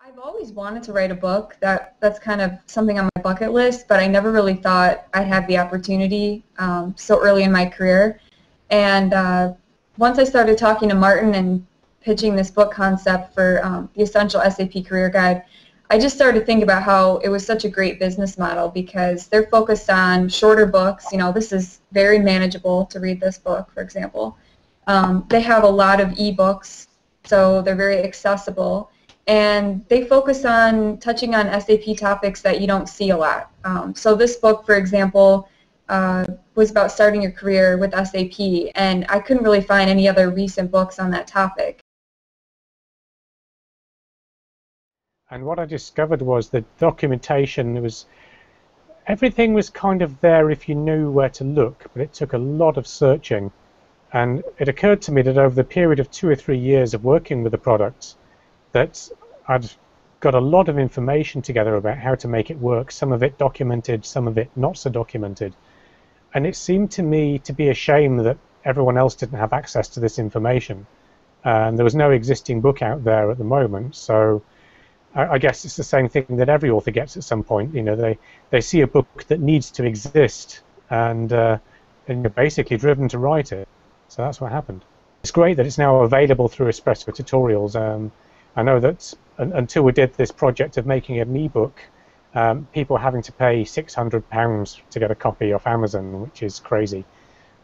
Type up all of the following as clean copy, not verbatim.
I've always wanted to write a book. That's kind of something on my bucket list, but I never really thought I'd have the opportunity so early in my career. And once I started talking to Martin and pitching this book concept for the Essential SAP Career Guide, I just started to think about how it was such a great business model because they're focused on shorter books. You know, this is very manageable to read this book, for example. They have a lot of ebooks, so they're very accessible. And they focus on touching on SAP topics that you don't see a lot. So this book, for example, was about starting your career with SAP, and I couldn't really find any other recent books on that topic. And what I discovered was the documentation, everything was kind of there if you knew where to look, but it took a lot of searching. And it occurred to me that over the period of 2 or 3 years of working with the products, that I'd got a lot of information together about how to make it work, some of it documented, some of it not so documented. And it seemed to me to be a shame that everyone else didn't have access to this information. And there was no existing book out there at the moment, so I guess it's the same thing that every author gets at some point. You know, they see a book that needs to exist and you're basically driven to write it. So that's what happened. It's great that it's now available through Espresso Tutorials. I know that until we did this project of making an ebook, people having to pay £600 to get a copy off Amazon, which is crazy.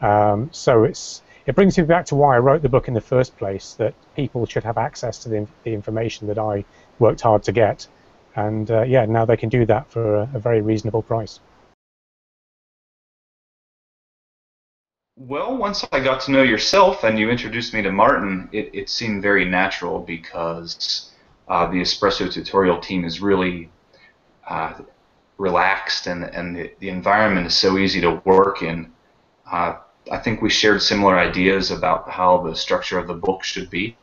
So it brings me back to why I wrote the book in the first place, that people should have access to the information that I worked hard to get. And yeah, now they can do that for a very reasonable price. Well, once I got to know yourself and you introduced me to Martin, it seemed very natural because the Espresso tutorial team is really relaxed and the environment is so easy to work in. I think we shared similar ideas about how the structure of the book should be,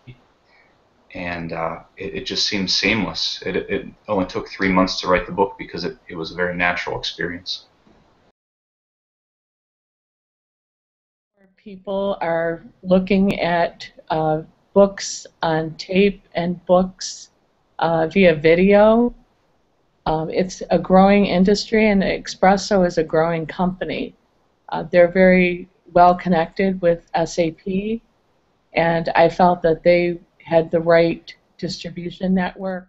and it just seemed seamless. It only took 3 months to write the book because it was a very natural experience. People are looking at books on tape and books via video. It's a growing industry, and Espresso is a growing company. They're very well connected with SAP, and I felt that they had the right distribution network